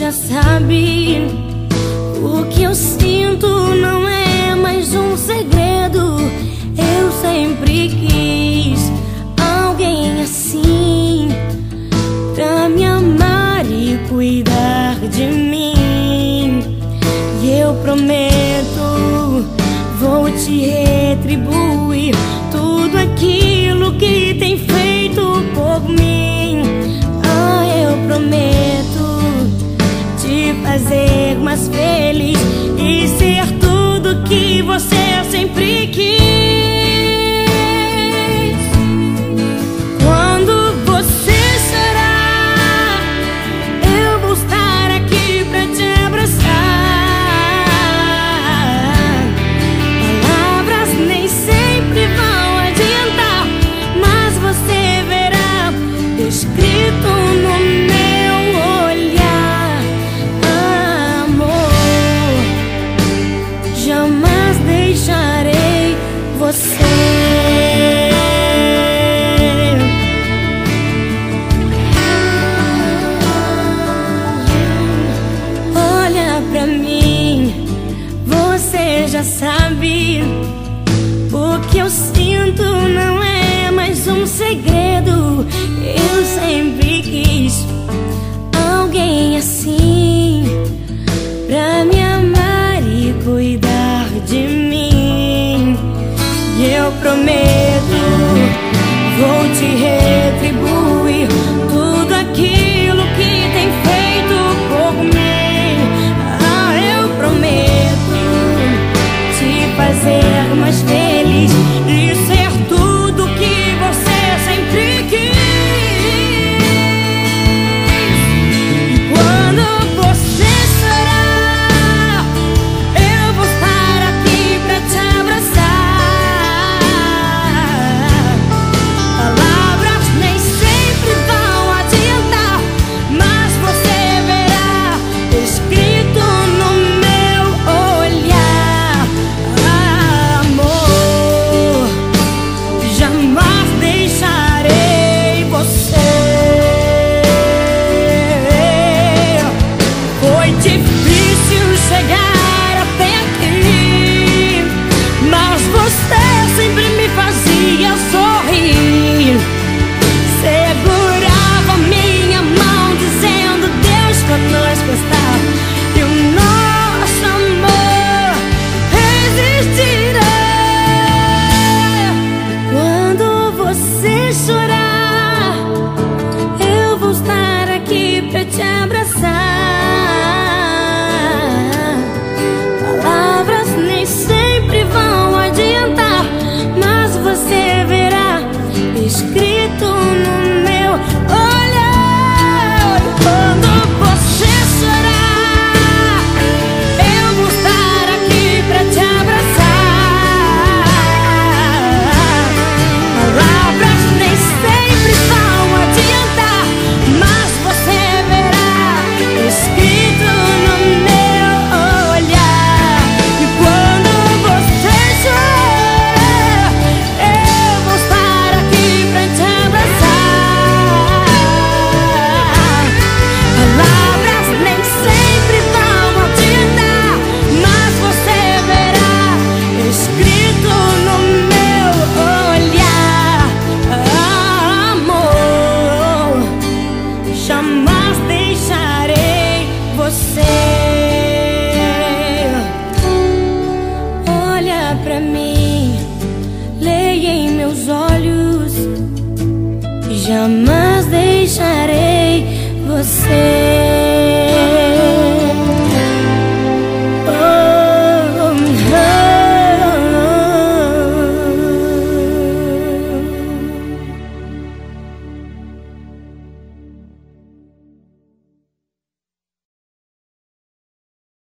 já sabe. O que eu sinto não é mais um segredo. Eu sempre quis alguém assim, pra me amar e cuidar de mim. E eu prometo, vou te retribuir tudo aquilo que tem feito por mim. Ah, eu prometo te fazer mais feliz e ser tudo que você sempre quis. Quando você chorar, eu vou estar aqui pra te abraçar. Palavras nem sempre vão adiantar, mas você verá escrito no meu olhar. Amor, jamais deixarei você. Olha pra mim, você já sabe. O que eu sinto não é mais um segredo. Eu sempre quis alguém assim, pra me amar e cuidar de mim. E eu prometo, vou te retribuir tudo aquilo que tem feito por mim. Ah, eu prometo te fazer mais feliz e ser tudo que você sempre quis. E quando você chorar, eu vou estar aqui pra te abraçar. Palavras nem sempre vão adiantar, mas você verá escrito no meu olhar. Amor, jamais deixarei você. Foi difícil chegar até aqui, mas você sempre me fazia sorrir. Segurava minha mão dizendo: Deus conosco está, e o nosso amor resistirá. Quando você chorar, eu vou estar aqui pra te abraçar. Palavras nem sempre vão adiantar, mas você verá escrito no meu olhar. Quando você chorar, eu vou estar aqui pra te abraçar. Palavras nem sempre vão adiantar, mas você verá escrito no meu olhar. E quando você chorar, eu vou estar aqui pra te abraçar. Palavras nem sempre vão adiantar, mas você verá escrito no meu olhar. Amor, jamais deixarei você. Olha pra mim, leia em meus olhos, jamais deixarei você.